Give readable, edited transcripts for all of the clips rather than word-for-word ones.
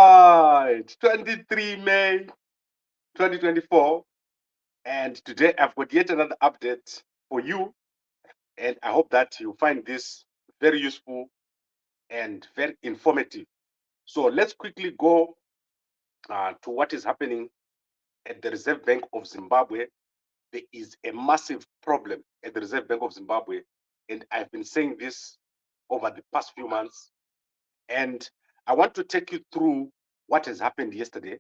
Right, 23 May 2024, and today I've got yet another update for you, and I hope that you find this very useful and very informative. So let's quickly go to what is happening at the Reserve Bank of Zimbabwe. There is a massive problem at the Reserve Bank of Zimbabwe, and I've been saying this over the past few months, and I want to take you through what has happened yesterday.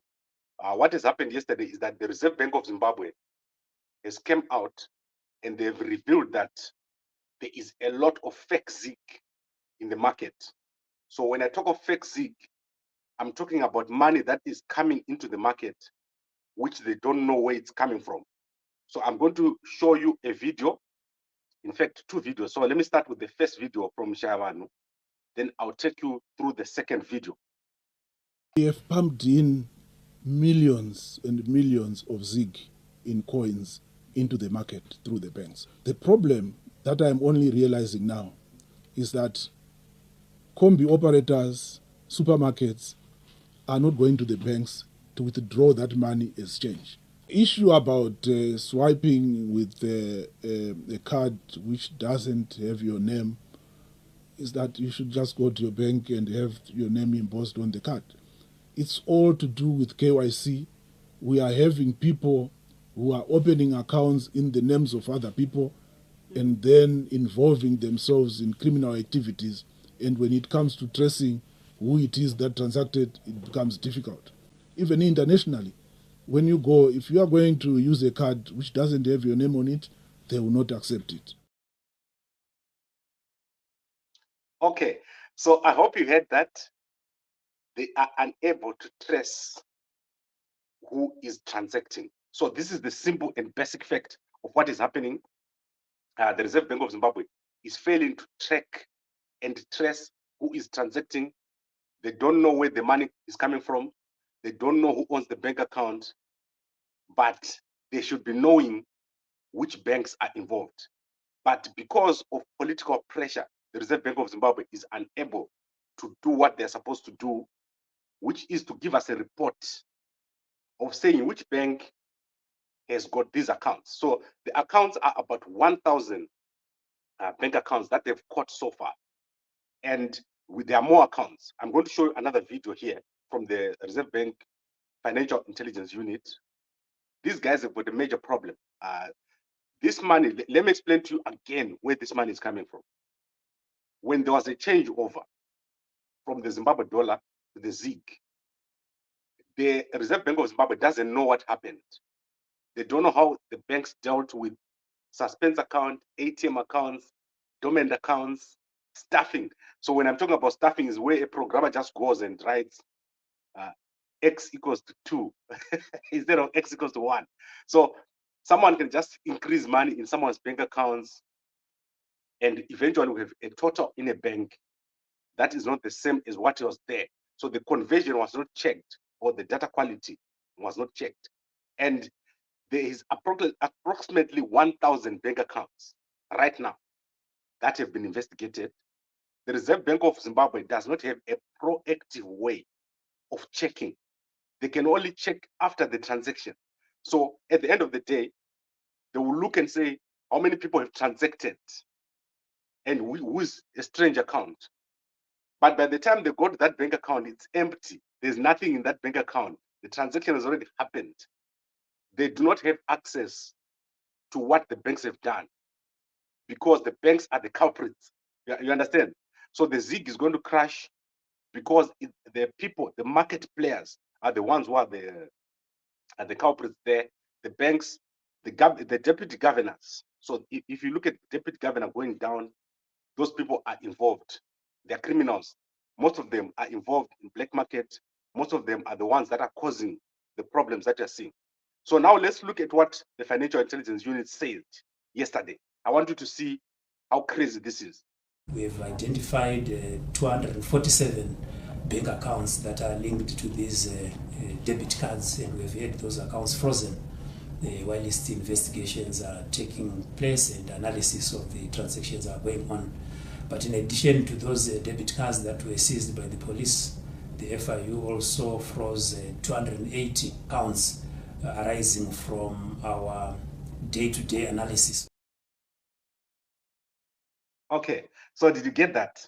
What has happened yesterday is that the Reserve Bank of Zimbabwe has come out and they've revealed that there is a lot of fake ZIG in the market. So when I talk of fake ZIG, I'm talking about money that is coming into the market, which they don't know where it's coming from. So I'm going to show you a video, in fact, two videos. So let me start with the first video from Shavanu, then I'll take you through the second video. We have pumped in millions and millions of ZIG in coins into the market through the banks. The problem that I'm only realizing now is that combi operators, supermarkets are not going to the banks to withdraw that money as change. Issue about swiping with a card which doesn't have your name is that you should just go to your bank and have your name embossed on the card. It's all to do with KYC. We are having people who are opening accounts in the names of other people and then involving themselves in criminal activities. And when it comes to tracing who it is that transacted, it becomes difficult. Even internationally, when you go, if you are going to use a card which doesn't have your name on it, they will not accept it. Okay, so I hope you heard that. They are unable to trace who is transacting. So this is the simple and basic fact of what is happening. The Reserve Bank of Zimbabwe is failing to track and trace who is transacting. They don't know where the money is coming from. They don't know who owns the bank account, but they should be knowing which banks are involved. But because of political pressure, the Reserve Bank of Zimbabwe is unable to do what they're supposed to do, which is to give us a report of saying which bank has got these accounts. So the accounts are about 1,000 bank accounts that they've caught so far. And there are more accounts. I'm going to show you another video here from the Reserve Bank Financial Intelligence Unit. These guys have got a major problem. This money, let me explain to you again where this money is coming from. When there was a changeover from the Zimbabwe dollar to the ZIG, the Reserve Bank of Zimbabwe doesn't know what happened. They don't know how the banks dealt with suspense account, ATM accounts, dormant accounts, staffing. So when I'm talking about staffing is where a programmer just goes and writes X equals to 2 instead of X equals to 1. So someone can just increase money in someone's bank accounts and eventually we have a total in a bank that is not the same as what was there. So the conversion was not checked or the data quality was not checked. And there is approximately 1,000 bank accounts right now that have been investigated. The Reserve Bank of Zimbabwe does not have a proactive way of checking. They can only check after the transaction. So at the end of the day, they will look and say, how many people have transacted and who's a strange account. But by the time they go to that bank account, it's empty. There's nothing in that bank account. The transaction has already happened. They do not have access to what the banks have done because the banks are the culprits. You understand? So the ZIG is going to crash because the people, the market players are the ones who are the culprits there. The banks, the deputy governors. So if you look at deputy governor going down, those people are involved. They're criminals. Most of them are involved in black market. Most of them are the ones that are causing the problems that you're seeing. So now let's look at what the Financial Intelligence Unit said yesterday. I want you to see how crazy this is. We have identified 247 bank accounts that are linked to these debit cards, and we have had those accounts frozen whilst investigations are taking place and analysis of the transactions are going on. But in addition to those debit cards that were seized by the police, the FIU also froze 280 accounts arising from our day-to-day analysis. Okay, so did you get that?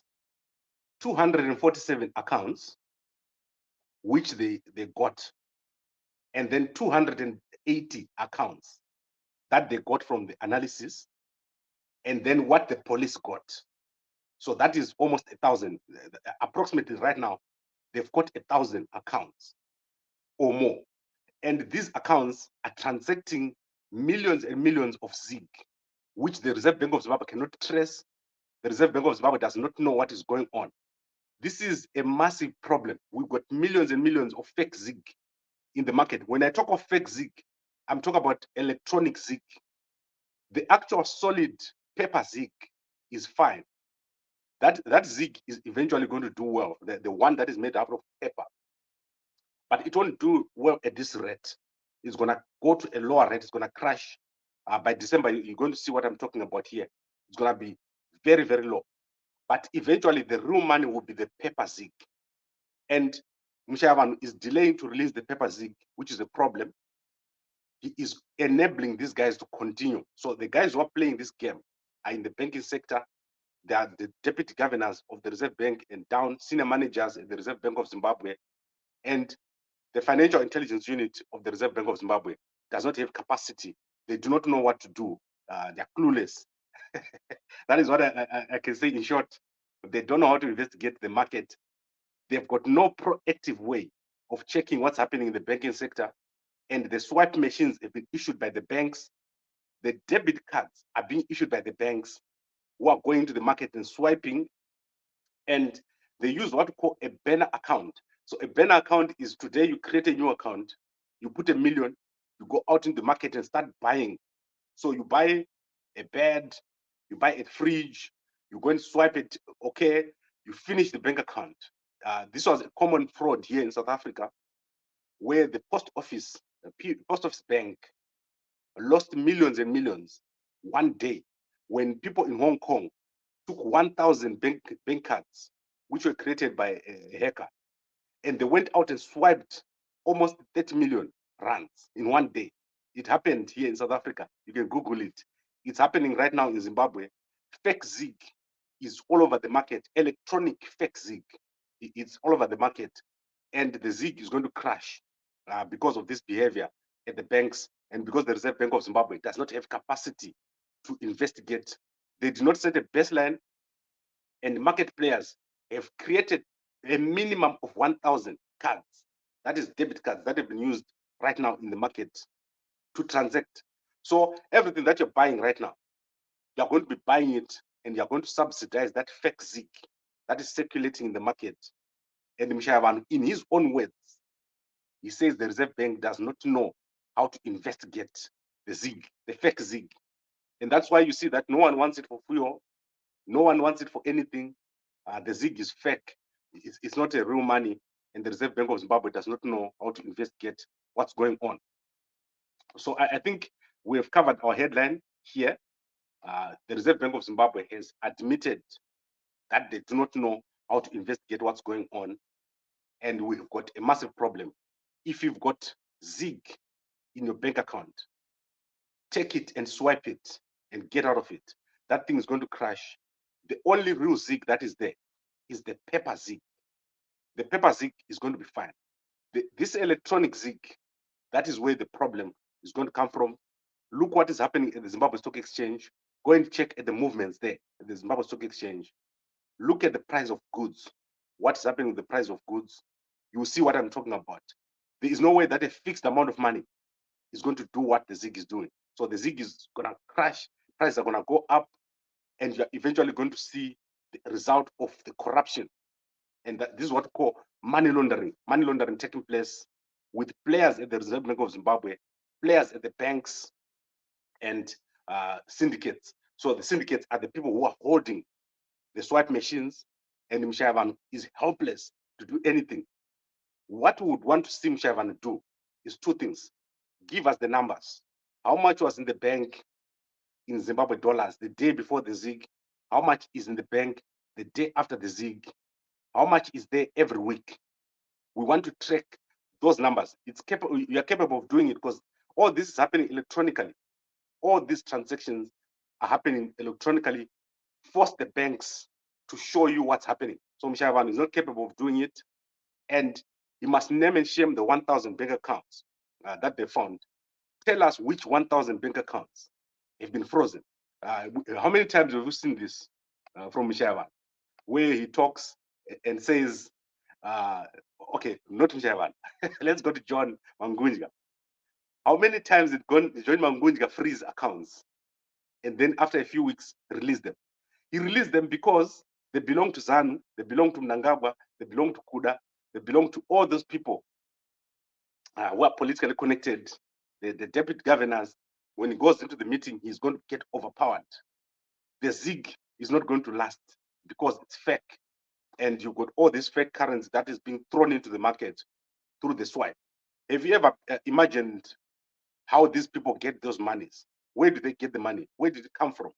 247 accounts, which they got, and then 280 accounts that they got from the analysis, and then what the police got. So that is almost 1,000. Approximately right now, they've got 1,000 accounts or more. And these accounts are transacting millions and millions of ZIG, which the Reserve Bank of Zimbabwe cannot trace. The Reserve Bank of Zimbabwe does not know what is going on. This is a massive problem. We've got millions and millions of fake ZIG in the market. When I talk of fake ZIG, I'm talking about electronic ZIG. The actual solid paper ZIG is fine. That ZIG is eventually going to do well, the one that is made out of paper. But it won't do well at this rate. It's going to go to a lower rate. It's going to crash. By December, you're going to see what I'm talking about here. It's going to be very, very low. But eventually, the real money will be the paper ZIG. And Mshayavan is delaying to release the paper ZIG, which is a problem. He is enabling these guys to continue. So the guys who are playing this game are in the banking sector. They are the deputy governors of the Reserve Bank and down senior managers at the Reserve Bank of Zimbabwe. And the financial intelligence unit of the Reserve Bank of Zimbabwe does not have capacity. They do not know what to do. They're clueless. That is what I can say in short. They don't know how to investigate the market. They've got no proactive way of checking what's happening in the banking sector. And the swipe machines have been issued by the banks. The debit cards are being issued by the banks who are going to the market and swiping. And they use what we call a banner account. So a banner account is today you create a new account, you put 1 million, you go out in the market and start buying. So you buy a bed, you buy a fridge, you go and swipe it, okay, you finish the bank account. This was a common fraud here in South Africa, where the post office bank lost millions and millions one day when people in Hong Kong took 1,000 bank cards, which were created by a hacker, and they went out and swiped almost 30 million rands in one day. It happened here in South Africa. You can Google it. It's happening right now in Zimbabwe. Fake ZIG is all over the market. Electronic fake ZIG, it's all over the market. And the ZIG is going to crash because of this behavior at the banks, and because the Reserve Bank of Zimbabwe does not have capacity to investigate. They did not set a baseline, and market players have created a minimum of 1,000 cards, that is debit cards, that have been used right now in the market to transact. So everything that you're buying right now, you're going to be buying it and you're going to subsidize that fake ZIG that is circulating in the market. And Mshayavan, in his own words, he says the Reserve Bank does not know how to investigate the ZIG, the fake ZIG. And that's why you see that no one wants it for fuel, no one wants it for anything. The ZIG is fake. It's not a real money, and the Reserve Bank of Zimbabwe does not know how to investigate what's going on. So I think we have covered our headline here. The Reserve Bank of Zimbabwe has admitted that they do not know how to investigate what's going on, and we've got a massive problem. If you've got ZIG in your bank account, take it and swipe it and get out of it. That thing is going to crash. The only real ZIG that is there is the paper ZIG. The paper ZIG is going to be fine. This electronic ZIG, that is where the problem is going to come from. Look what is happening at the Zimbabwe Stock Exchange. Go and check at the movements there at the Zimbabwe Stock Exchange. Look at the price of goods. What is happening with the price of goods? You will see what I'm talking about. There is no way that a fixed amount of money is going to do what the ZIG is doing. So the ZIG is going to crash, prices are going to go up, and you're eventually going to see the result of the corruption. And this is what we call money laundering taking place with players at the Reserve Bank of Zimbabwe, players at the banks, and syndicates. So the syndicates are the people who are holding the swipe machines, and Mshayavan is helpless to do anything. What we would want to see Mshayavan do is two things. Give us the numbers. How much was in the bank in Zimbabwe dollars the day before the ZIG? How much is in the bank the day after the ZIG? How much is there every week? We want to track those numbers. It's capable. You are capable of doing it because all this is happening electronically. All these transactions are happening electronically. Force the banks to show you what's happening. So Mshavan is not capable of doing it, and he must name and shame the 1,000 bank accounts that they found. Tell us which 1,000 bank accounts have been frozen. How many times have you seen this from Mshavan, where he talks and says, okay, not Mshavan, let's go to John Mangunja. How many times did John Mangunja freeze accounts and then after a few weeks release them? He released them because they belong to ZANU, they belong to Mnangagwa, they belong to Kuda, they belong to all those people who are politically connected. The deputy governors, when he goes into the meeting, he's going to get overpowered. The ZIG is not going to last because it's fake. And you've got all this fake currency that is being thrown into the market through the swipe. Have you ever imagined how these people get those monies? Where do they get the money? Where did it come from?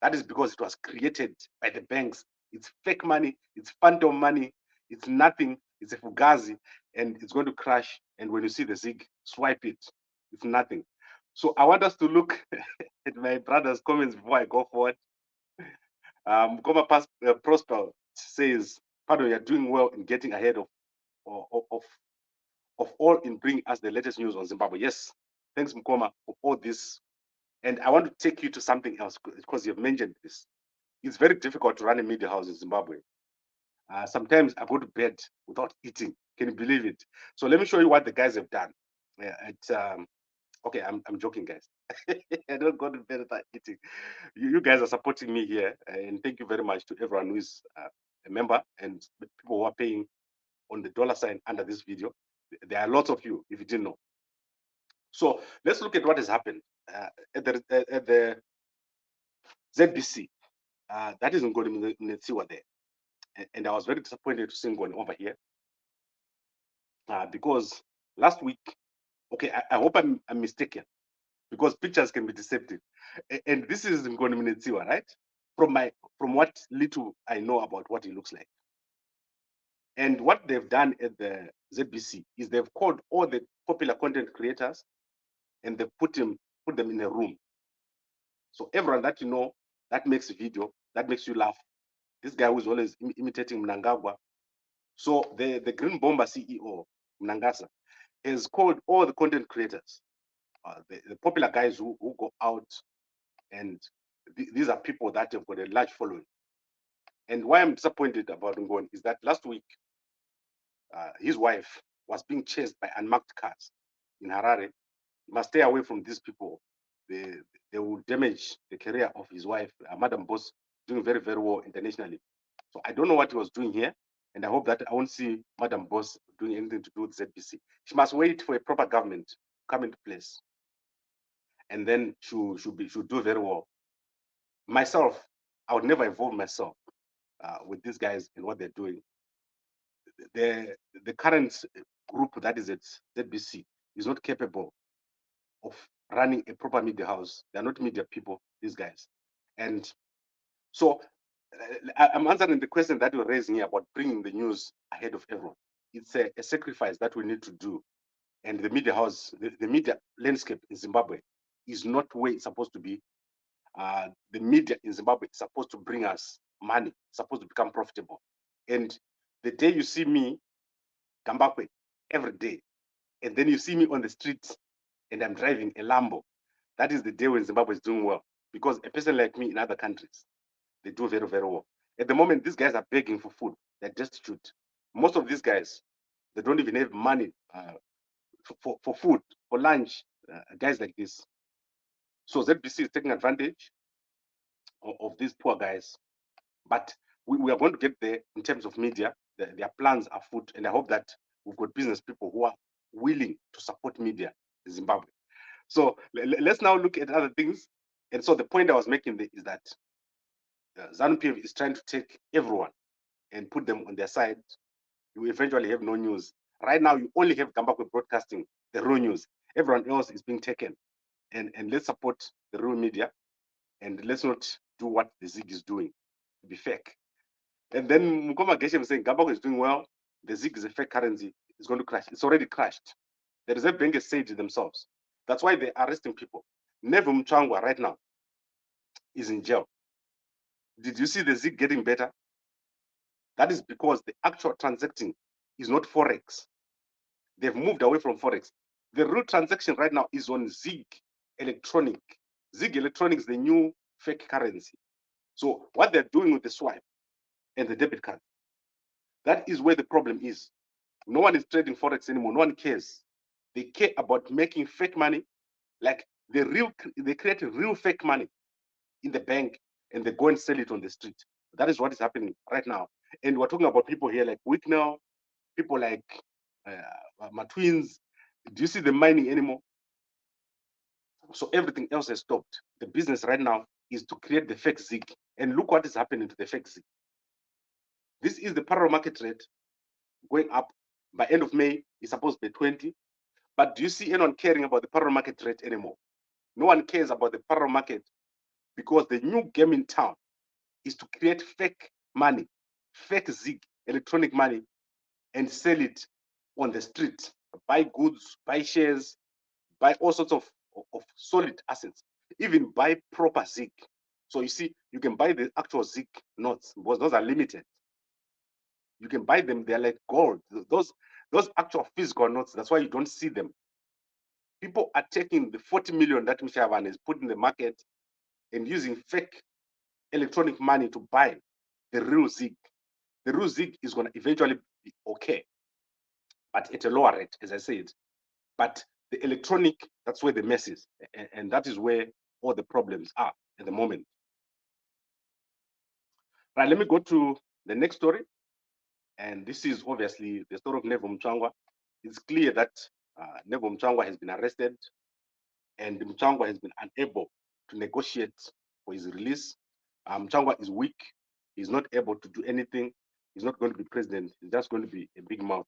That is because it was created by the banks. It's fake money, it's phantom money, it's nothing, it's a fugazi, and it's going to crash. And when you see the ZIG, swipe it, it's nothing. So I want us to look at my brother's comments before I go forward. Goma Prosper says, pardon, you're doing well in getting ahead of all in bringing us the latest news on Zimbabwe. Yes, thanks Mkoma for all this. And I want to take you to something else because you've mentioned this. It's very difficult to run a media house in Zimbabwe. Sometimes I go to bed without eating. Can you believe it? So let me show you what the guys have done. Okay, I'm joking, guys. I don't go to bed without eating. You guys are supporting me here, and thank you very much to everyone who is a member and the people who are paying on the dollar sign under this video. There are lots of you, if you didn't know. So let's look at what has happened at the ZBC. That is Ngoni Mnetsiwa there. And I was very disappointed to see Ngoni over here because last week, okay, I hope I'm mistaken because pictures can be deceptive. And this is Ngoni Mnetsiwa, right? From what little I know about what he looks like. And what they've done at the ZBC is they've called all the popular content creators and they put them in a room. So everyone that you know that makes a video, that makes you laugh. This guy who's always imitating Mnangagwa. So the Green Bomber CEO, Mnangasa, has called all the content creators, the popular guys who go out, and these are people that have got a large following. And why I'm disappointed about Ngoni is that last week, his wife was being chased by unmarked cars in Harare. He must stay away from these people. They will damage the career of his wife, Madam Boss, doing very, very well internationally. So I don't know what he was doing here, and I hope that I won't see Madam Boss doing anything to do with ZBC. She must wait for a proper government to come into place, and then she'll do very well. Myself, I would never involve myself with these guys and what they're doing. The current group that is at ZBC is not capable of running a proper media house. They're not media people, these guys. And so I'm answering the question that you're raising here about bringing the news ahead of everyone. It's a sacrifice that we need to do. And the media house, the media landscape in Zimbabwe is not where it's supposed to be. The media in Zimbabwe is supposed to bring us money, supposed to become profitable. And the day you see me, Gambakwe, every day, and then you see me on the streets and I'm driving a Lambo, that is the day when Zimbabwe is doing well. Because a person like me in other countries, they do very, very well. At the moment, these guys are begging for food. They're destitute. Most of these guys, they don't even have money for food, for lunch, guys like this. So ZBC is taking advantage of these poor guys. But we are going to get there in terms of media. Their plans are afoot, and I hope that we've got business people who are willing to support media in Zimbabwe. So let's now look at other things. And so the point I was making is that ZANU-PF is trying to take everyone and put them on their side. You eventually have no news. Right now, you only have Gambakwe broadcasting the raw news. Everyone else is being taken. And let's support the real media, and let's not do what the ZIG is doing, to be fake. And then Mukoma Geshe was saying Gambakwe is doing well. the ZIG is a fake currency, it's going to crash. It's already crashed. The Reserve Bank has said it themselves. That's why they're arresting people. Neville Mchangwa right now is in jail. Did you see the ZIG getting better? That is because the actual transacting is not Forex. They've moved away from Forex. The real transaction right now is on ZIG electronic. ZIG electronic is the new fake currency. So what they're doing with the swipe and the debit card, that is where the problem is. No one is trading Forex anymore. No one cares. They care about making fake money, like they create real fake money in the bank and they go and sell it on the street. That is what is happening right now. And we're talking about people here like Wicknell, people like my twins. Do you see them mining anymore? So everything else has stopped. The business right now is to create the fake ZIG. And look what is happening to the fake ZIG. This is the parallel market rate going up. By end of May, it's supposed to be 20. But do you see anyone caring about the parallel market rate anymore? No one cares about the parallel market because the new game in town is to create fake money, fake ZIG, electronic money, and sell it on the street. Buy goods, buy shares, buy all sorts of solid assets, even buy proper ZIG. So you see, you can buy the actual ZIG notes because those are limited. You can buy them, they're like gold. Those actual physical notes, that's why you don't see them. People are taking the 40 million that Mishavan is put in the market and using fake electronic money to buy the real ZIG. The real ZIG is going to eventually be okay, but at a lower rate, as I said. But the electronic, that's where the mess is. And that is where all the problems are at the moment. Right, let me go to the next story. And this is obviously the story of Neville Mchangwa. It's clear that Neville Mchangwa has been arrested and Mchangwa has been unable to negotiate for his release. Mchangwa is weak. He's not able to do anything. He's not going to be president. He's just going to be a big mouth.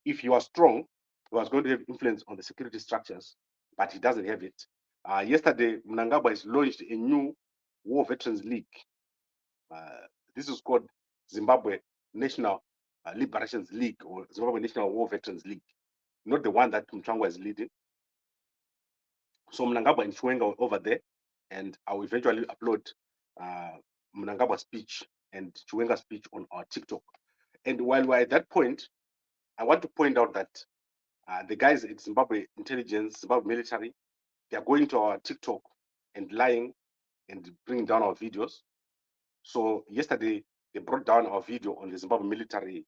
If he was strong, he was going to have influence on the security structures, but he doesn't have it. Yesterday, Mnangagwa has launched a new War Veterans League. This is called Zimbabwe National Liberations League or Zimbabwe National War Veterans League, not the one that Mchangwa is leading. So Mnangagwa and Chiwenga over there, and I will eventually upload Mnangagwa's speech and Chiwenga's speech on our TikTok. And while we're at that point, I want to point out that the guys at Zimbabwe intelligence, Zimbabwe military, they are going to our TikTok and lying and bringing down our videos. So yesterday, they brought down our video on the Zimbabwe military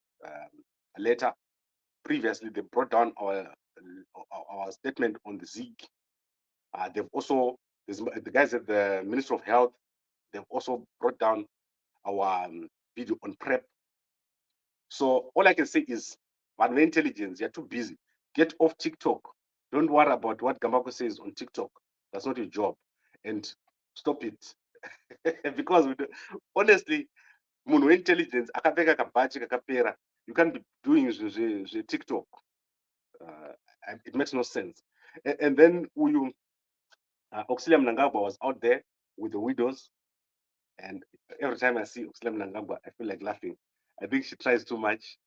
letter. Previously, they brought down our statement on the ZIG. They've also, the guys at the Ministry of Health, they've also brought down our video on PrEP. So all I can say is, Manual intelligence, you're too busy. Get off TikTok. Don't worry about what Gambakwe says on TikTok. That's not your job. And stop it. Because honestly, Manual intelligence, akapeka kabachi kakapera. You can't be doing the TikTok. It makes no sense. And then Auxilia Mnangagwa was out there with the widows. And every time I see Auxilia Mnangagwa, I feel like laughing. I think she tries too much.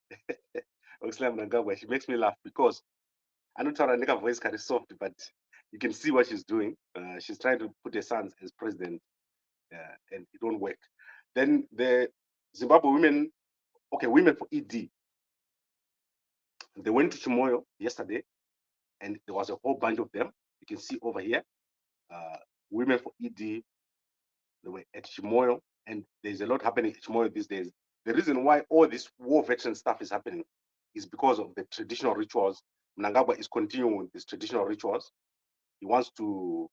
Auxilia Mnangagwa, she makes me laugh because I know her voice is soft, but you can see what she's doing. She's trying to put her sons as president, and it won't work. Then the Zimbabwe women, women for ED, they went to Chimoyo yesterday, and there was a whole bunch of them. You can see over here, women for ED, they were at Chimoyo, and there's a lot happening at Chimoyo these days. The reason why all this war veteran stuff is happening is because of the traditional rituals. Mnangagwa is continuing with these traditional rituals. He wants to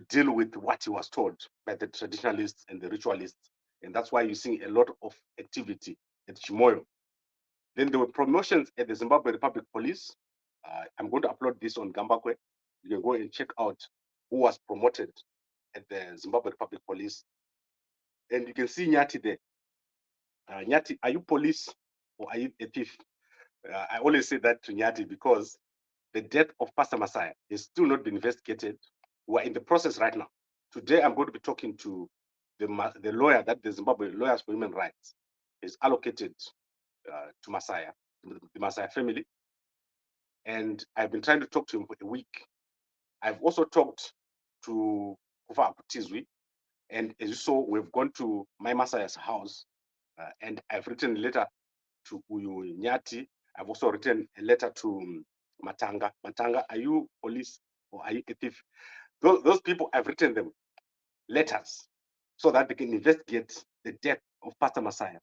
deal with what he was told by the traditionalists and the ritualists. And that's why you're seeing a lot of activity at Chimoyo. Then there were promotions at the Zimbabwe Republic Police. I'm going to upload this on Gambakwe. You can go and check out who was promoted at the Zimbabwe Republic Police. And you can see Nyati there. Nyati, are you police or are you a thief? I always say that to Nyati because the death of Pastor Messiah is still not been investigated. We're in the process right now. Today, I'm going to be talking to the lawyer that the Zimbabwe Lawyers for Human Rights is allocated to Masaya, the Masaya family. And I've been trying to talk to him for a week. I've also talked to Kufa Akutizwi. And as you saw, we've gone to my Masaya's house, and I've written a letter to Uyu Nyati. I've also written a letter to Matanga. Matanga, are you police or are you a thief? Those people, I've written them letters so that they can investigate the death of Pastor Messiah.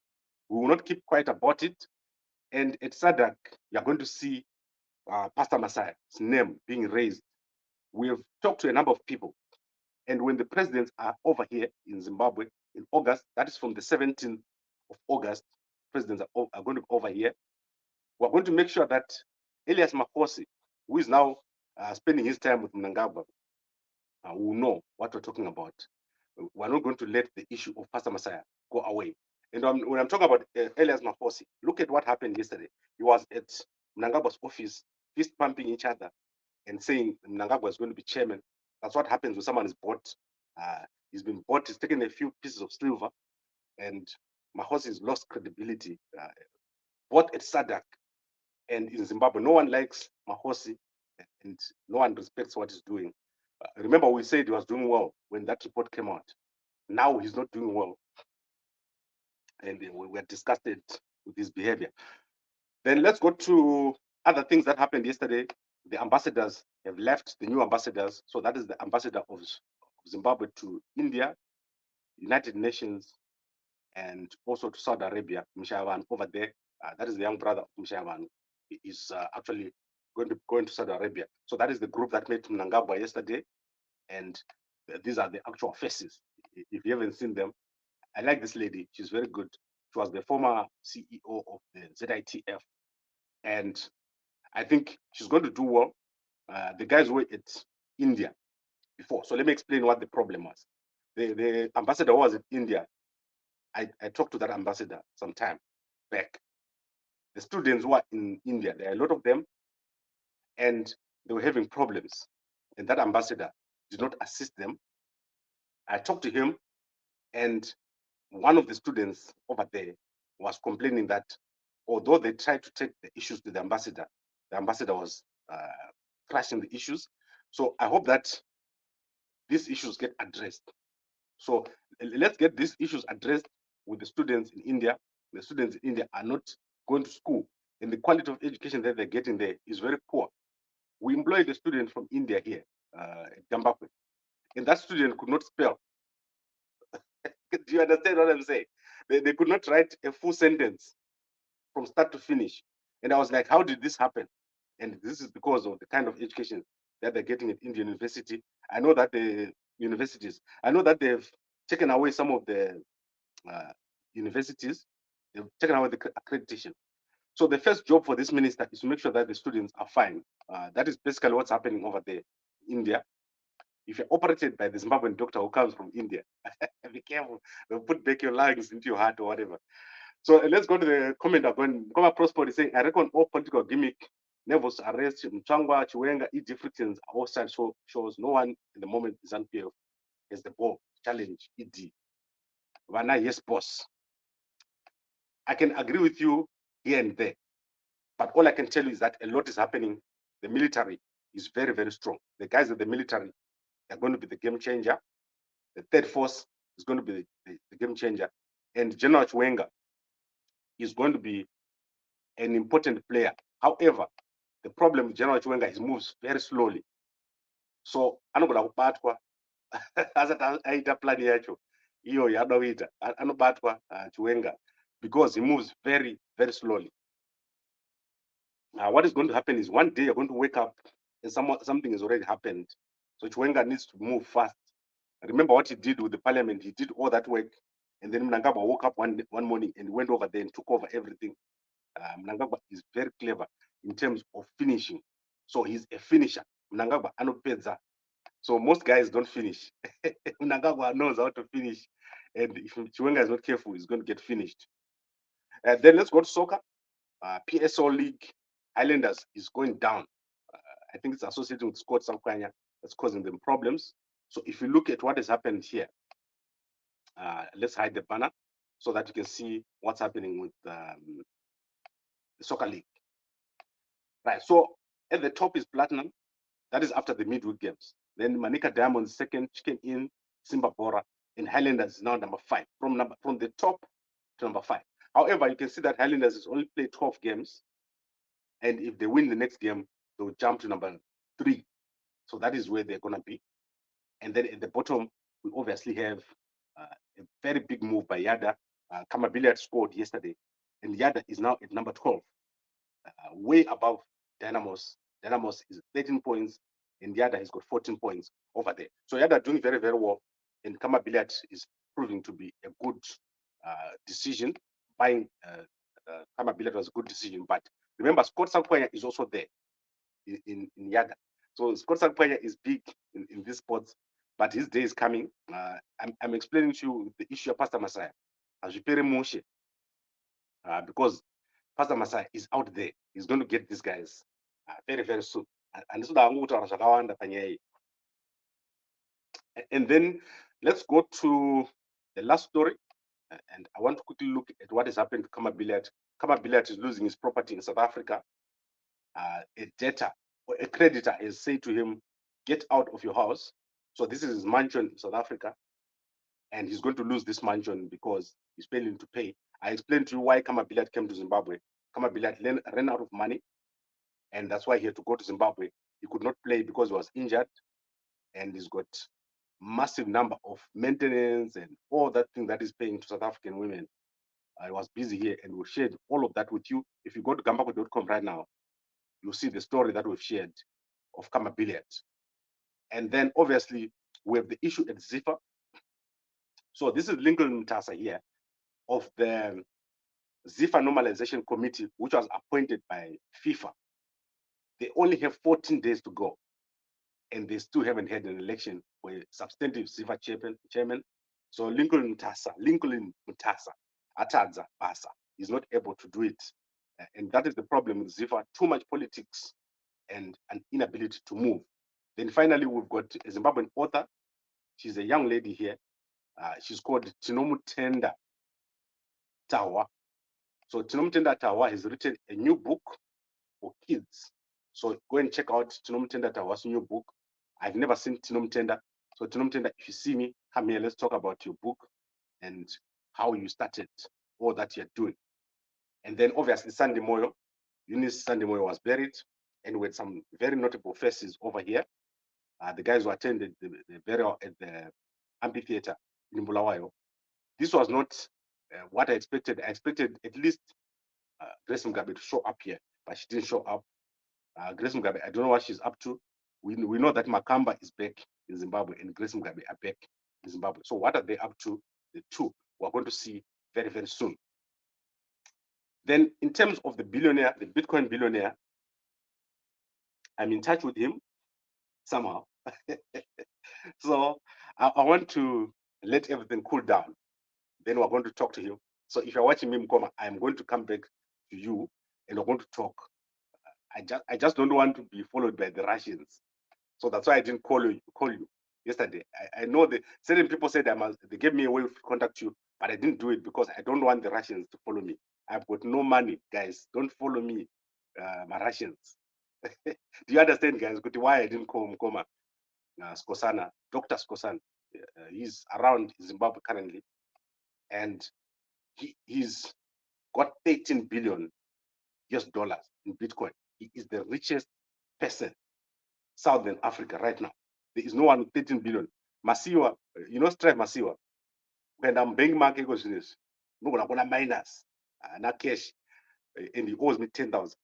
We will not keep quiet about it. And at SADC, you're going to see Pastor Messiah's name being raised. We have talked to a number of people. And when the presidents are over here in Zimbabwe in August, that is from the 17th of August, presidents are going to be over here. We're going to make sure that Elias Makosi, who is now spending his time with Mnangagwa, will know what we're talking about. We're not going to let the issue of Pastor Messiah go away. And when I'm talking about Elias Makosi, look at what happened yesterday. He was at Mnangagwa's office, fist pumping each other and saying Mnangagwa is going to be chairman. That's what happens when someone is bought. He's been bought, he's taken a few pieces of silver, and Makosi has lost credibility, both at SADC and in Zimbabwe. No one likes Makosi, and no one respects what he's doing. Remember, we said he was doing well when that report came out. Now he's not doing well, and we were disgusted with his behavior. Then let's go to other things that happened yesterday. The ambassadors have left, the new ambassadors. So that is the ambassador of Zimbabwe to India, United Nations, and also to Saudi Arabia, Mshavan over there. That is the young brother of Mshavan. He is actually going to Saudi Arabia. So that is the group that met Mnangagwa yesterday. And these are the actual faces. If you haven't seen them, I like this lady. She's very good. She was the former CEO of the ZITF. And I think she's going to do well. The guys were at India before. So let me explain what the problem was. The ambassador was in India. I talked to that ambassador some time back. The students who are in India, there are a lot of them, and they were having problems. And that ambassador did not assist them. I talked to him, and one of the students over there was complaining that although they tried to take the issues to the ambassador was crashing the issues. So I hope that these issues get addressed. So let's get these issues addressed with the students in India. The students in India are not going to school, and the quality of education that they're getting there is very poor. We employed a student from India here, at Gambakwe, and that student could not spell. Do you understand what I'm saying? They could not write a full sentence from start to finish. And I was like, how did this happen? And this is because of the kind of education that they're getting at Indian University. I know that the universities, I know that they've taken away some of the universities, they've taken away the accreditation. So the first job for this minister is to make sure that the students are fine. That is basically what's happening over there in India. If you're operated by the Zimbabwean doctor who comes from India, be careful. They'll put back your lungs into your heart or whatever. So let's go to the comment again. Come across for saying, I reckon all political gimmick, Neville's arrest, Mchangwa, Chiwenga, ED Fritzens, outside shows no one in the moment is unfair as the ball challenge ED. Vana, yes, boss. I can agree with you here and there, but all I can tell you is that a lot is happening. The military is very, very strong. The guys at the military are going to be the game changer. The third force is going to be the game changer. And General Chiwenga is going to be an important player. However, the problem with General Chiwenga is moves very slowly. So anogoda kubatwa asati aita plan yacho iyo yadaita anobatwa Chiwenga because he moves very, very slowly. What is going to happen is one day you're going to wake up and something has already happened. So Chiwenga needs to move fast. Remember what he did with the parliament. He did all that work, and then Mnangagwa woke up one morning and went over there and took over everything. Mnangagwa is very clever in terms of finishing. So he's a finisher. Mnangagwa anopedza. So most guys don't finish. Mnangagwa knows how to finish. And if Chiwenga is not careful, he's going to get finished. Then let's go to soccer. PSO League, Highlanders is going down. I think it's associated with Scott Sankwanya that's causing them problems. So if you look at what has happened here, let's hide the banner so that you can see what's happening with soccer league. Right. So at the top is Platinum. That is after the midweek games. Then Manica Diamonds second, Chicken Inn, Simba Bora, and Highlanders is now number 5. From the top to number 5. However, you can see that Highlanders has only played 12 games, and if they win the next game, they'll jump to number 3. So that is where they're gonna be. And then at the bottom, we obviously have a very big move by Yada. Kamabili scored yesterday, and Yada is now at number 12, way above Dynamos. Dynamos is 13 points, and Yada has got 14 points over there. So Yada doing very, very well, and Kamabili is proving to be a good decision. Buying Kamabili was a good decision, but remember, Scott Sankwaya is also there in Yada. So Scott Sankwaya is big in this sports, but his day is coming. I'm explaining to you the issue of Pastor Masaya, because Pastor Masaya is out there. He's going to get these guys very, very soon. And then let's go to the last story. And I want to quickly look at what has happened to Kama Billiard. Kama Billiard is losing his property in South Africa. A debtor or a creditor has said to him, get out of your house. So this is his mansion in South Africa. And he's going to lose this mansion because he's failing to pay. I explained to you why Kama Billiard came to Zimbabwe. Kama Billiard ran out of money, and that's why he had to go to Zimbabwe. He could not play because he was injured, and he's got massive number of maintenance and all that thing that is paying to South African women. I was busy here, and we'll share all of that with you. If you go to gambakwe.com right now, you'll see the story that we've shared of Kama Billiard. And then obviously we have the issue at Ziffa. So this is Lincoln Mtasa here of the Ziffa Normalization Committee, which was appointed by FIFA. They only have 14 days to go, and they still haven't had an election for a substantive Ziffa chairman. So Lincoln Mtasa, Atadza Basa, is not able to do it. And that is the problem with Ziffa, too much politics and an inability to move. Then finally, we've got a Zimbabwean author. She's a young lady here. She's called Tinomutenda Tawa. So Tinomutenda Tawa has written a new book for kids. So go and check out Tinomutenda Tawa's new book. I've never seen Tinomutenda. So Tinomutenda, if you see me, come here, let's talk about your book and how you started all that you're doing. And then obviously Sandy Moyo, Eunice Sandy Moyo was buried, and with some very notable faces over here. The guys who attended the burial at the amphitheater in Bulawayo. This was not what I expected. I expected at least Grace Mugabe to show up here, but she didn't show up. Grace Mugabe, I don't know what she's up to. We know that Makamba is back in Zimbabwe and Grace Mugabe are back in Zimbabwe. So what are they up to? The two we're going to see very, very soon. Then in terms of the billionaire, the Bitcoin billionaire, I'm in touch with him somehow. So I want to let everything cool down. Then we're going to talk to him. So if you're watching me, Mkoma, I'm going to come back to you and we're going to talk. I just don't want to be followed by the Russians. So that's why I didn't call you yesterday. I know that certain people said they gave me a way to contact you, but I didn't do it because I don't want the Russians to follow me. I've got no money, guys. Don't follow me, my Russians. Do you understand, guys? Why I didn't call Mkoma Skosana, Dr. Skosana. He's around Zimbabwe currently, and he's got 13 billion US dollars in Bitcoin. He is the richest person Southern Africa right now. There is no one with 13 billion. Masiwa, you know, Strive Masiwa. When I'm bank market goes in this, I'm gonna minus, not cash, and he owes me 10,000.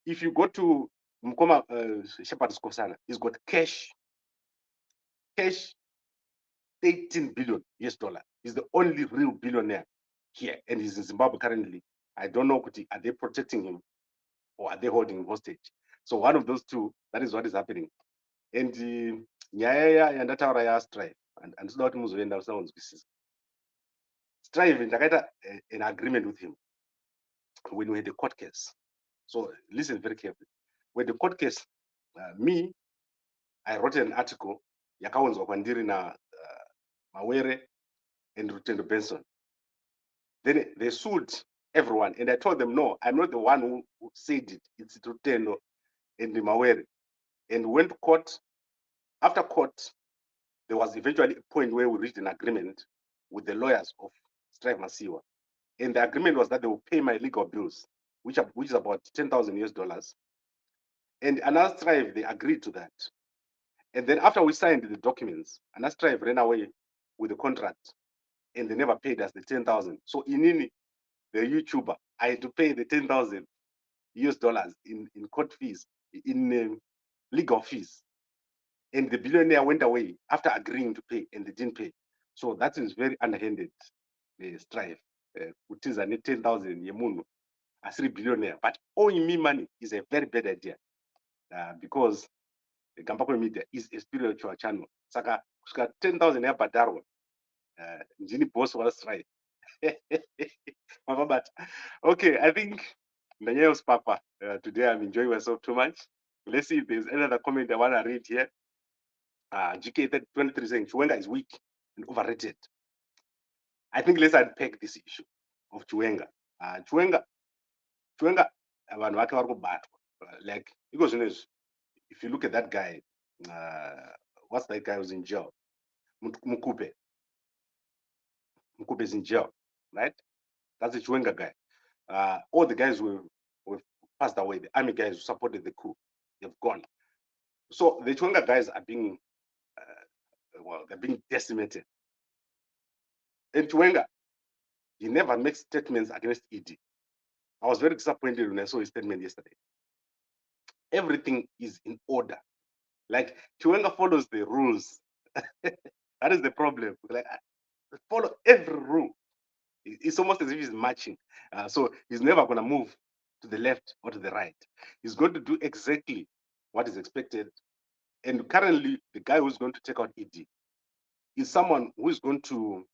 If you go to Mkoma Shepherd Skosana, he's got cash 18 billion US dollar. He's the only real billionaire here, and he's in Zimbabwe currently. I don't know, are they protecting him or are they holding him hostage? So one of those two, that is what is happening. And nyaya yandataura yaStrive andinoda kuti muzoenda musangonzwisisa. Strive ndakaita an agreement with him when we had the court case. So listen very carefully. With the court case, I wrote an article yakaunzwa kwandiri na Mawere and Rutendo Benson. Then they sued everyone. And I told them, no, I'm not the one who said it. It's Tuteno and Mawere. And we went to court. After court, there was eventually a point where we reached an agreement with the lawyers of Strive Masiwa. And the agreement was that they will pay my legal bills, which is about 10,000 US dollars. And another Strive, they agreed to that. And then after we signed the documents, another Strive ran away with the contract, and they never paid us the 10,000. So Inini, the YouTuber, I had to pay the 10,000 US dollars in court fees, in legal fees. And the billionaire went away after agreeing to pay, and they didn't pay. So that is very underhanded Strive. Which is 10,000 yemundu, a 3 billionaire. But owing me money is a very bad idea because the Gambakwe media is a spiritual channel. Saka, 10,000 yabhadarwa. Njini boss was Strive. But okay, I think Daniel's Papa, today I'm enjoying myself too much. Let's see if there's another comment I want to read here. GK23 saying Chiwenga is weak and overrated. I think let's unpack this issue of Chiwenga. Chiwenga, vanhu vake vari kubatwa. Like, because if you look at that guy, what's that guy who's in jail? Mukupe. Mukupe is in jail, right? That's the Chiwenga guy. All the guys who passed away, the army guys who supported the coup, they've gone. So the Chiwenga guys are being, they're being decimated. And Chiwenga, he never makes statements against ED. I was very disappointed when I saw his statement yesterday. Everything is in order. Like, Chiwenga follows the rules. That is the problem. Like, follow every rule. It's almost as if he's marching. So he's never going to move to the left or to the right. He's going to do exactly what is expected. And currently, the guy who's going to take out ED is someone who is going to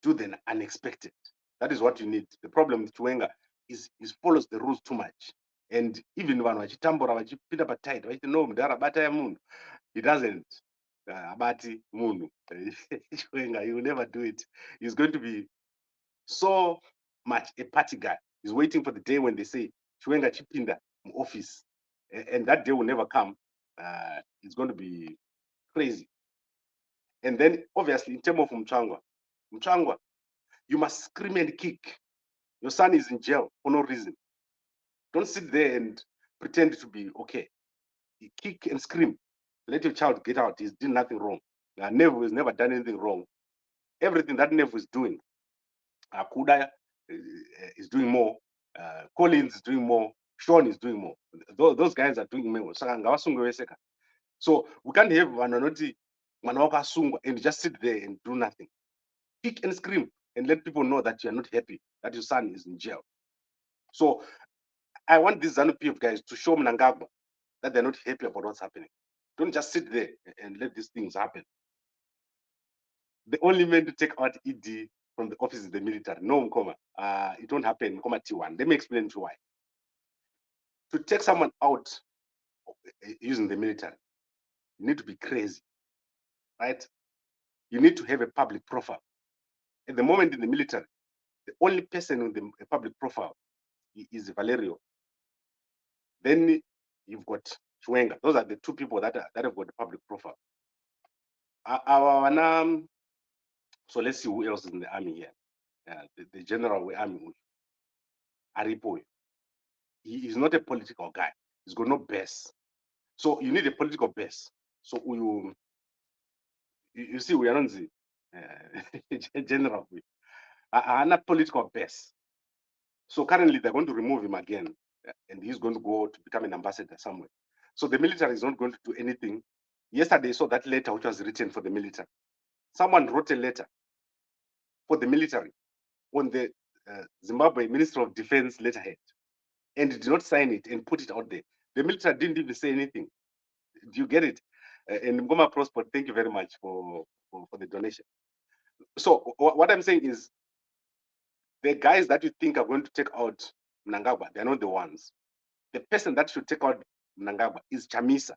do the unexpected. That is what you need. The problem with Chiwenga is follows the rules too much. And even vanhu vachitambura vachipinda patight vachiti no mudhara bata yamunhu, he doesn't abati munhu. Chiwenga, he will never do it. He's going to be so much a party guy. He's waiting for the day when they say Chiwenga chipinda office, and that day will never come. It's going to be crazy. And then obviously in terms of Mchangwa, you must scream and kick. Your son is in jail for no reason. Don't sit there and pretend to be okay. You kick and scream. Let your child get out. He's doing nothing wrong. Nevu has never done anything wrong. Everything that Nevu is doing, Kuda is doing more. Collins is doing more. Sean is doing more. Those guys are doing more. So we can't have Wananoti, Manawaka Sungwa, and just sit there and do nothing. Kick and scream and let people know that you are not happy that your son is in jail. So I want these ZANU-PF guys to show Mnangagwa that they're not happy about what's happening. Don't just sit there and let these things happen. The only man to take out ED from the office is the military. No, Mkoma. It won't happen. Mkoma T1. Let me explain to you why. To take someone out using the military, you need to be crazy, right? You need to have a public profile. At the moment in the military, the only person with a public profile is Valerio. Then you've got Chiwenga. Those are the two people that have got a public profile. So let's see who else is in the army here. The general we army, Aripo. He is not a political guy. He's got no base. So you need a political base. So you see, we are on the general. Not political base. So currently they're going to remove him again, and he's going to go to become an ambassador somewhere. So the military is not going to do anything. Yesterday, I saw that letter which was written for the military. Someone wrote a letter for the military on the Zimbabwe Minister of Defense letterhead, and did not sign it and put it out there. The military didn't even say anything. Do you get it? And Ngoma Prosper, thank you very much for the donation. So what I'm saying is, the guys that you think are going to take out Mnangagwa, they're not the ones. The person that should take out Mnangagwa is Chamisa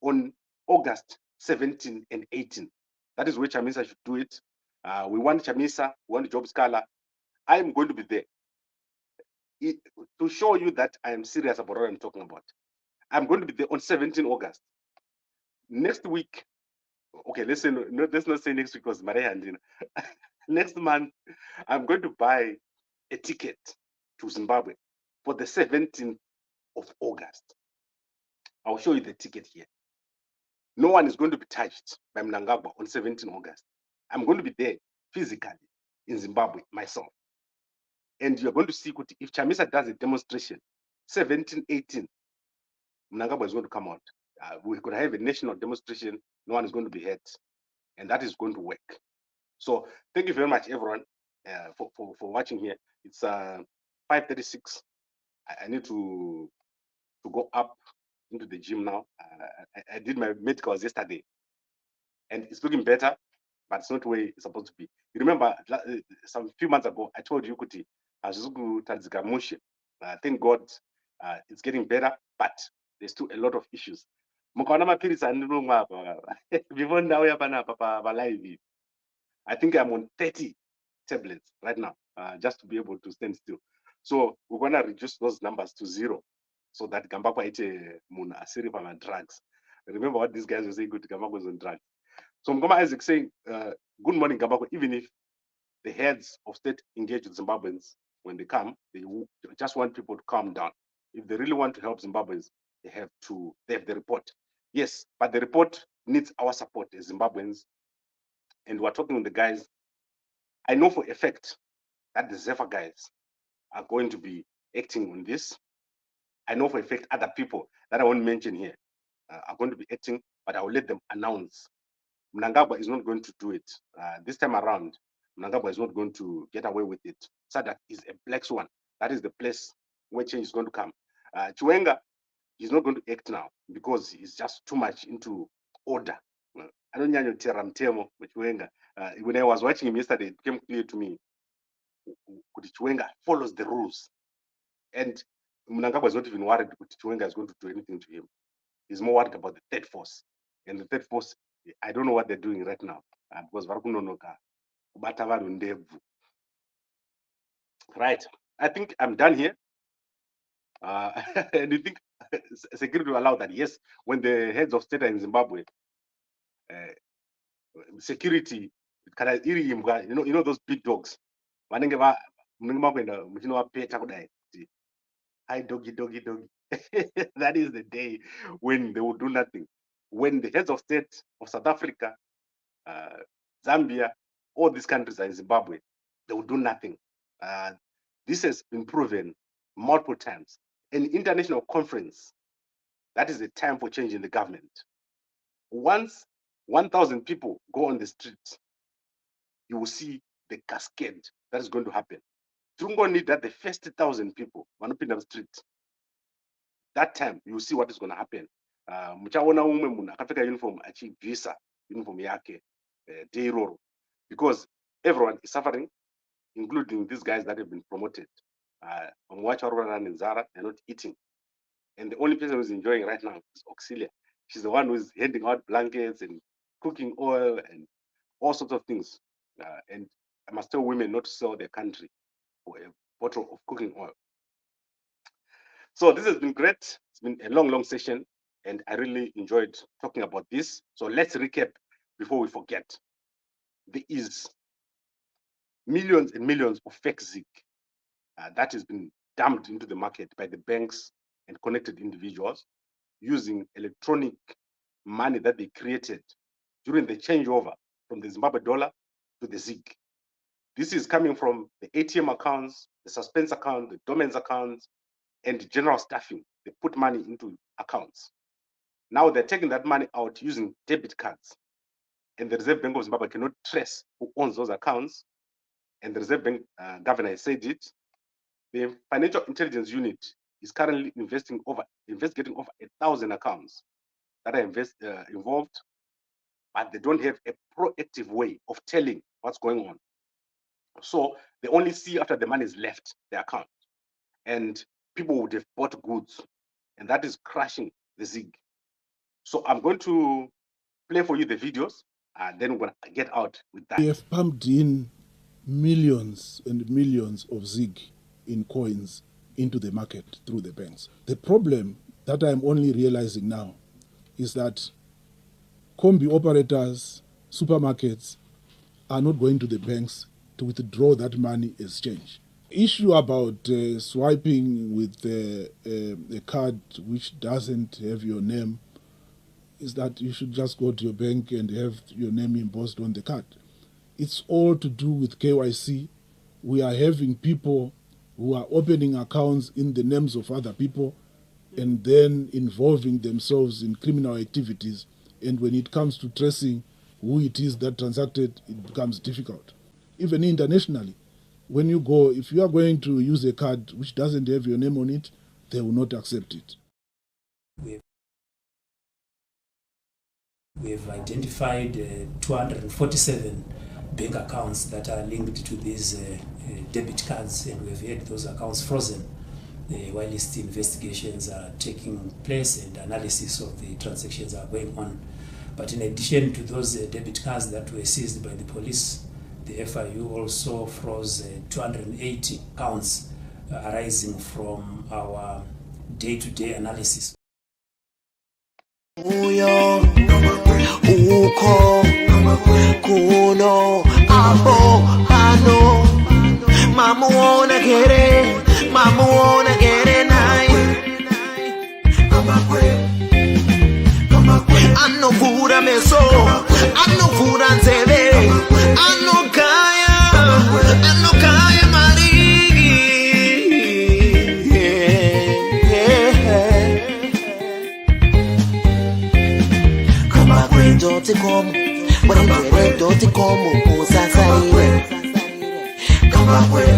on August 17 and 18. That is where Chamisa should do it. We want Chamisa, we want Job Scala. I'm going to be there. to show you that I am serious about what I'm talking about, I'm going to be there on 17 August. Next week, okay, let's not say next week because Maria and next month, I'm going to buy a ticket to Zimbabwe for the 17th of August. I'll show you the ticket here. No one is going to be touched by Mnangagwa on 17 August. I'm going to be there physically in Zimbabwe myself. And you're going to see if Chamisa does a demonstration, 17, 18, Mnangagwa is going to come out. We're going to have a national demonstration. No one is going to be hurt. And that is going to work. So thank you very much, everyone, for watching here. It's 5:36. I need to go up into the gym now. I did my medicals yesterday, and it's looking better, but it's not the way it's supposed to be. You remember some few months ago, I told you, Kuti, thank God it's getting better, but there's still a lot of issues. Before now, live. I think I'm on 30 tablets right now, just to be able to stand still. So we're going to reduce those numbers to 0 so that Gambakwe ite muna asiri on drugs. Remember what these guys were saying, good Gambakwe was on drugs. So Mgoma Isaac saying, good morning, Gambakwe, even if the heads of state engage with Zimbabweans, when they come, they just want people to calm down. If they really want to help Zimbabweans, they have the report. Yes, but the report needs our support as Zimbabweans. And we're talking with the guys. I know for a fact that the Zephyr guys are going to be acting on this. I know for a fact other people that I won't mention here are going to be acting, but I will let them announce. Mnangagwa is not going to do it. This time around, Mnangagwa is not going to get away with it. SADC is a black swan. That is the place where change is going to come. Chiwenga is not going to act now because he's just too much into order. I don't know Chiwenga. When I was watching him yesterday, it became clear to me that Chiwenga follows the rules. And Mnangagwa is not even worried that Chiwenga is going to do anything to him. He's more worried about the third force. And the third force, I don't know what they're doing right now because right. I think I'm done here. And you think security will allow that? Yes, when the heads of state are in Zimbabwe, security, you know those big dogs. Hi, doggy, doggy, doggy. That is the day when they will do nothing. When the heads of state of South Africa, Zambia, all these countries are in Zimbabwe, they will do nothing. This has been proven multiple times. An international conference, that is the time for changing the government. Once 1,000 people go on the streets, you will see the cascade that is going to happen. Tungo need that the first 1,000 people want to be in the street. That time you will see what is going to happen. Muchaona umwe munhu akapfeka uniform achibvisa uniform yake deiroro, because everyone is suffering, including these guys that have been promoted. They're not eating. And the only person who's enjoying right now is Auxilia. She's the one who's handing out blankets and cooking oil and all sorts of things. And I must tell women not to sell their country for a bottle of cooking oil. So this has been great. It's been a long, long session, and I really enjoyed talking about this. So let's recap before we forget. There is millions and millions of fake ZIG that has been dumped into the market by the banks and connected individuals using electronic money that they created during the changeover from the Zimbabwe dollar to the ZIG. This is coming from the ATM accounts, the suspense account, the Dormant accounts, and general staffing. They put money into accounts. Now they're taking that money out using debit cards. And the Reserve Bank of Zimbabwe cannot trace who owns those accounts. And the Reserve Bank governor has said it. The Financial Intelligence Unit is currently investigating over 1,000 accounts that are involved, but they don't have a proactive way of telling what's going on. So they only see after the money is left the account, and people would have bought goods, and that is crashing the ZIG. So I'm going to play for you the videos, and then we're going to get out with that. We have pumped in millions and millions of ZIG in coins into the market through the banks. The problem that I'm only realizing now is that combi operators, supermarkets are not going to the banks to withdraw that money as change. Issue about swiping with a card which doesn't have your name is that you should just go to your bank and have your name embossed on the card. It's all to do with KYC. We are having people who are opening accounts in the names of other people and then involving themselves in criminal activities. And when it comes to tracing who it is that transacted, it becomes difficult. Even internationally, when you go, if you are going to use a card which doesn't have your name on it, they will not accept it. We have identified 247 bank accounts that are linked to these debit cards, and we have had those accounts frozen whilst investigations are taking place and analysis of the transactions are going on. But in addition to those debit cards that were seized by the police, the FIU also froze 280 accounts arising from our day-to-day analysis. Uyo, uko, kuno, abo, ano, mamuona kere, mamuona